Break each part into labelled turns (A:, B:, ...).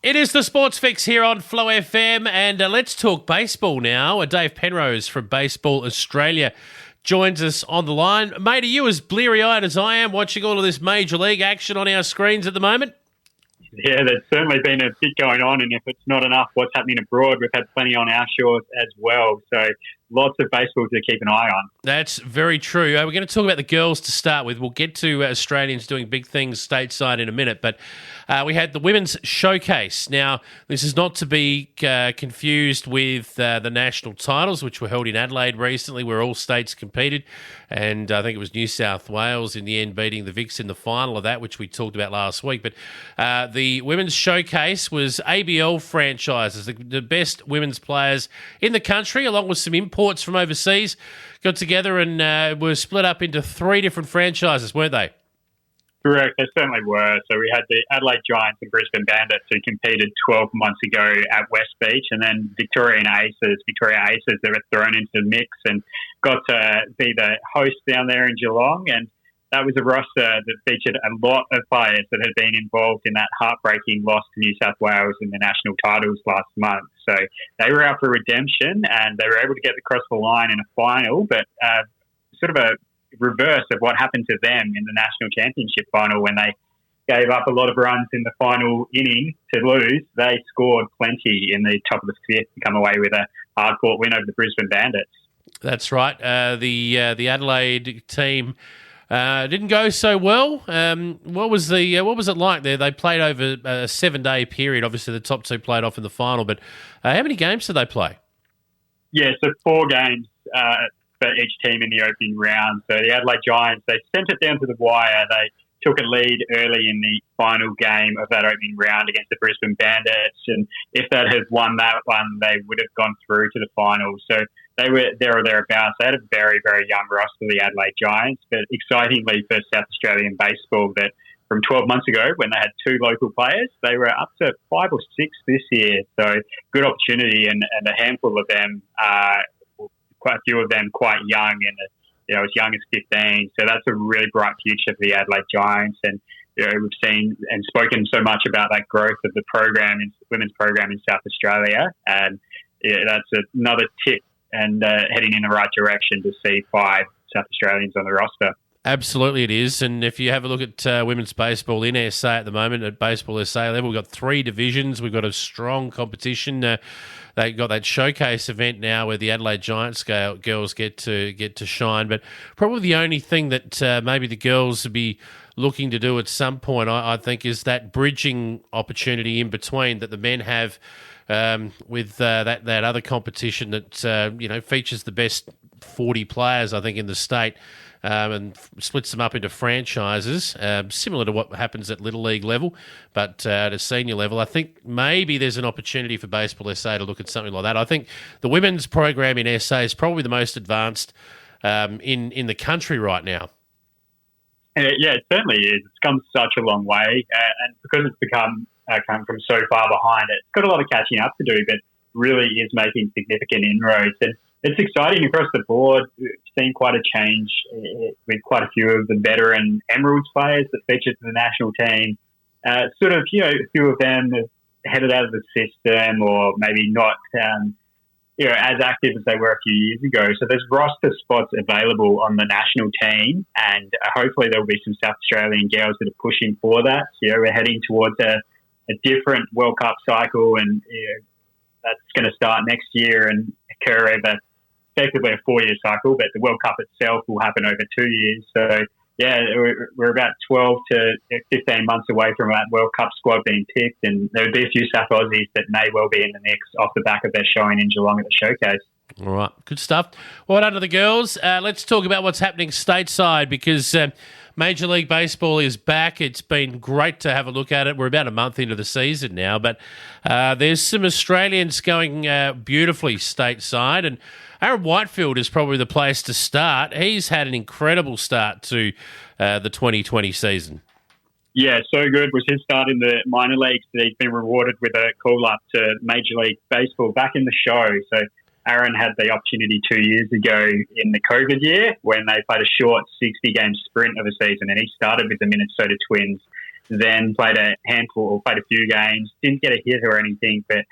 A: It is the Sports Fix here on Flow FM, and let's talk baseball now. Dave Penrose from Baseball Australia joins us on the line. Mate, are you as bleary-eyed as I am watching all of this Major League action on our screens at the moment?
B: Yeah, there's certainly been a bit going on, and if it's not enough, what's happening abroad, we've had plenty on our shores as well. So lots of baseball to keep an eye on.
A: That's very true. We're going to talk about the girls to start with. We'll get to Australians doing big things stateside in a minute, but we had the Women's Showcase. Now, this is not to be confused with the national titles, which were held in Adelaide recently, where all states competed, and I think it was New South Wales in the end beating the Vics in the final of that, which we talked about last week. But the Women's Showcase was ABL franchises, the best women's players in the country, along with some imports from overseas, got together and were split up into three different franchises, weren't they?
B: Correct, they certainly were. So we had the Adelaide Giants and Brisbane Bandits who competed 12 months ago at West Beach, and then Victoria Aces that were thrown into the mix and got to be the host down there in Geelong. And that was a roster that featured a lot of players that had been involved in that heartbreaking loss to New South Wales in the national titles last month. So they were out for redemption, and they were able to get across the line in a final, but sort of a reverse of what happened to them in the national championship final when they gave up a lot of runs in the final inning to lose. They scored plenty in the top of the fifth to come away with a hard-fought win over the Brisbane Bandits.
A: That's right. The Adelaide team didn't go so well. What was it like there? They played over a 7-day period. Obviously, the top two played off in the final, but how many games did they play?
B: Yeah, so 4 games for each team in the opening round. So the Adelaide Giants, they sent it down to the wire. They took a lead early in the final game of that opening round against the Brisbane Bandits, and if that had won that one, they would have gone through to the final. So they were there or thereabouts. They had a very, very young roster, the Adelaide Giants, but excitingly for South Australian baseball, that from 12 months ago when they had 2 local players, they were up to 5 or 6 this year. So good opportunity, and a handful of them, quite a few of them quite young, and as young as 15. So that's a really bright future for the Adelaide Giants. And we've seen and spoken so much about that growth of the program, women's program in South Australia, and that's another tip and heading in the right direction to see 5 South Australians on the roster. Absolutely
A: it is. And if you have a look at women's baseball in SA at the moment, at Baseball SA level, we've got 3 divisions. We've got a strong competition. They got that showcase event now where the Adelaide Giants girls get to shine. But probably the only thing that maybe the girls would be looking to do at some point, I think, is that bridging opportunity in between that the men have with that other competition that features the best 40 players, I think, in the state. And splits them up into franchises, similar to what happens at Little League level, but at a senior level. I think maybe there's an opportunity for Baseball SA to look at something like that. I think the women's program in SA is probably the most advanced in the country right now.
B: Yeah, it certainly is. It's come such a long way, and because it's come from so far behind, it's got a lot of catching up to do, but really is making significant inroads. And it's exciting across the board. We've seen quite a change with quite a few of the veteran Emeralds players that featured in the national team. A few of them have headed out of the system, or maybe not as active as they were a few years ago. So there's roster spots available on the national team, and hopefully there'll be some South Australian girls that are pushing for that. We're heading towards a different World Cup cycle, and that's going to start next year and occur over effectively a 4-year cycle, but the World Cup itself will happen over 2 years. So, yeah, we're about 12 to 15 months away from that World Cup squad being picked, and there would be a few South Aussies that may well be in the mix off the back of their showing in Geelong at the showcase.
A: All right, good stuff. Well done to the girls. Let's talk about what's happening stateside, because Major League Baseball is back. It's been great to have a look at it. We're about a month into the season now, but there's some Australians going beautifully stateside, and Aaron Whitefield is probably the place to start. He's had an incredible start to the 2020 season.
B: Yeah, so good was his start in the minor leagues. He's been rewarded with a call-up to Major League Baseball back in the show. So Aaron had the opportunity 2 years ago in the COVID year when they played a short 60-game sprint of a season, and he started with the Minnesota Twins then played a few games, didn't get a hit or anything, but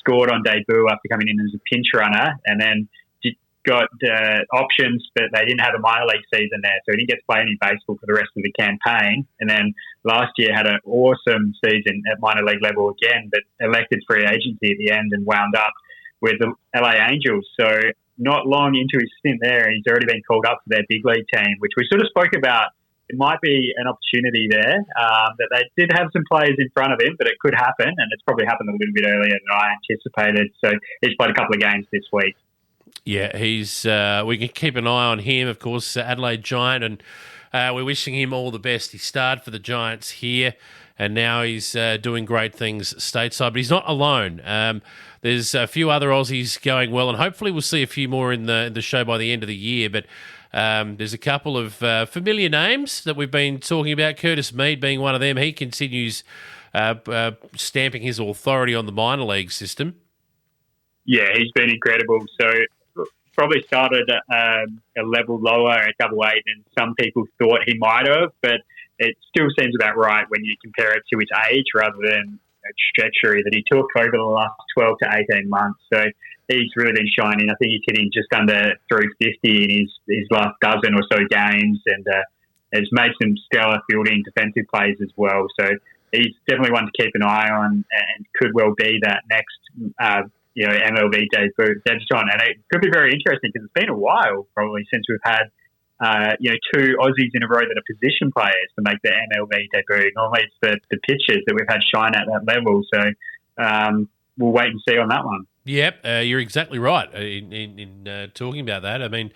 B: scored on debut after coming in as a pinch runner, and then got options, but they didn't have a minor league season there, so he didn't get to play any baseball for the rest of the campaign. And then last year had an awesome season at minor league level again, but elected free agency at the end and wound up with the LA Angels. So not long into his stint there, he's already been called up to their big league team, which we sort of spoke about. It might be an opportunity there, that they did have some players in front of him, but it could happen, and it's probably happened a little bit earlier than I anticipated. So he's played a couple of games this week.
A: Yeah, he's. We can keep an eye on him, of course, Adelaide Giant, and we're wishing him all the best. He started for the Giants here, and now he's doing great things stateside. But he's not alone. There's a few other Aussies going well, and hopefully we'll see a few more in the show by the end of the year. But there's a couple of familiar names that we've been talking about, Curtis Mead being one of them. He continues stamping his authority on the minor league system.
B: Yeah, he's been incredible. So probably started a level lower at Double-A than some people thought he might have, but it still seems about right when you compare it to his age rather than a trajectory that he took over the last 12 to 18 months. So he's really been shining. I think he's hitting just under 350 in his last dozen or so games, and has made some stellar fielding defensive plays as well. So he's definitely one to keep an eye on, and could well be that next MLB debutant. And it could be very interesting because it's been a while probably since we've had two Aussies in a row that are position players to make their MLB debut. Normally it's the pitchers that we've had shine at that level. So we'll wait and see on that one.
A: Yep, you're exactly right in talking about that. I mean,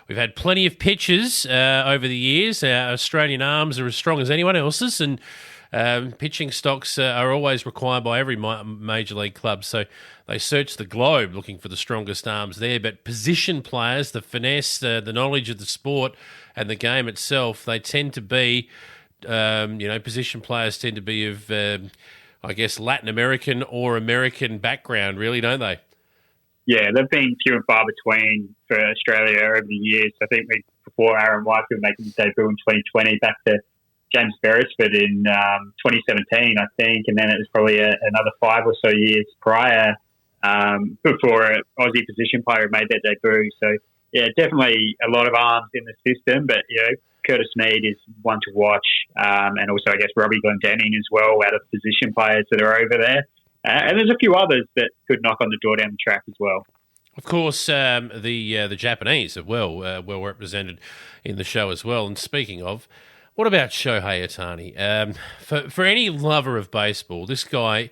A: we've had plenty of pitchers over the years. Our Australian arms are as strong as anyone else's, and pitching stocks are always required by every major league club. So they search the globe looking for the strongest arms there. But position players, the finesse, the knowledge of the sport and the game itself, they tend to be, position players tend to be of, Latin American or American background, really, don't they?
B: Yeah, they've been few and far between for Australia over the years. I think before Aaron Whitefield making his debut in 2020, back to James Beresford in 2017, I think, and then it was probably another 5 or so years prior before an Aussie position player made their debut. So, yeah, definitely a lot of arms in the system, but, Curtis Mead is one to watch, and also, I guess, Robbie Glendenning as well, out of position players that are over there. And there's a few others that could knock on the door down the track as well.
A: Of course, the Japanese are well represented in the show as well. And speaking of, what about Shohei Ohtani? For any lover of baseball, this guy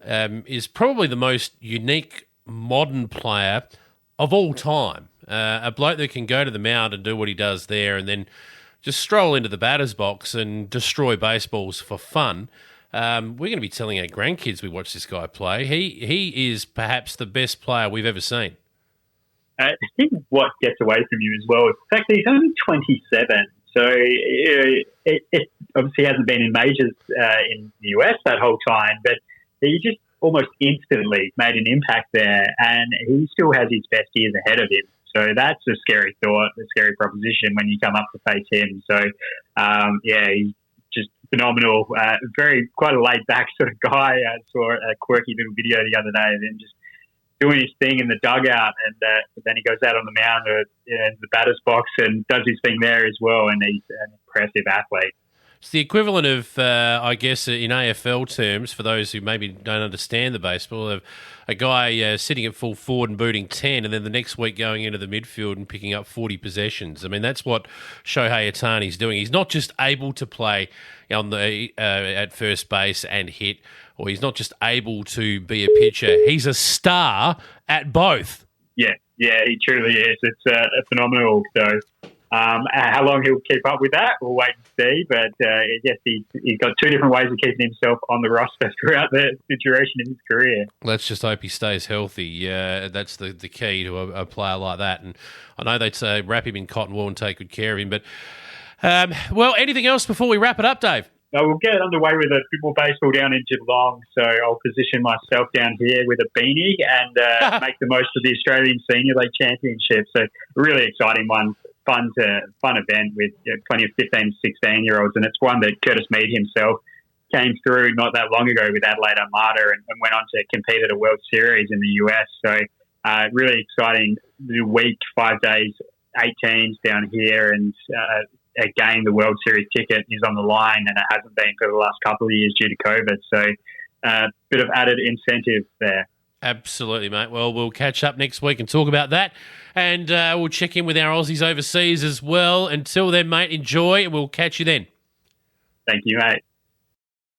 A: is probably the most unique modern player of all time. A bloke that can go to the mound and do what he does there and then just stroll into the batter's box and destroy baseballs for fun. We're going to be telling our grandkids we watch this guy play. He is perhaps the best player we've ever seen.
B: I think what gets away from you as well is the fact that he's only 27. So it obviously hasn't been in majors in the US that whole time, but he just almost instantly made an impact there, and he still has his best years ahead of him. So that's a scary thought, a scary proposition when you come up to face him. So, he's just phenomenal. Quite a laid-back sort of guy. I saw a quirky little video the other day of him just doing his thing in the dugout, and then he goes out on the mound in the batter's box and does his thing there as well, and he's an impressive athlete.
A: It's the equivalent of, in AFL terms, for those who maybe don't understand the baseball, of a guy sitting at full forward and booting 10, and then the next week going into the midfield and picking up 40 possessions. I mean, that's what Shohei Ohtani's doing. He's not just able to play on the at first base and hit, or he's not just able to be a pitcher. He's a star at both. Yeah,
B: he truly is. It's phenomenal. So how long he'll keep up with that, we'll wait and see. But yes, he's got two different ways of keeping himself on the roster throughout the duration of his career.
A: Let's just hope he stays healthy. That's the key to a player like that. And I know they'd say wrap him in cotton wool and take good care of him. But, anything else before we wrap it up, Dave?
B: We'll get underway with a bit more baseball down in Geelong, so I'll position myself down here with a beanie and make the most of the Australian Senior League Championship. So a really exciting one. fun event with plenty of 15, 16-year-olds, and it's one that Curtis Mead himself came through not that long ago with Adelaide Armada and went on to compete at a World Series in the US. So really exciting week, 5 days, 8 teams down here, and again, the World Series ticket is on the line, and it hasn't been for the last couple of years due to COVID. So bit of added incentive there.
A: Absolutely, mate. Well, we'll catch up next week and talk about that. And we'll check in with our Aussies overseas as well. Until then, mate, enjoy, and we'll catch you then.
B: Thank you, mate.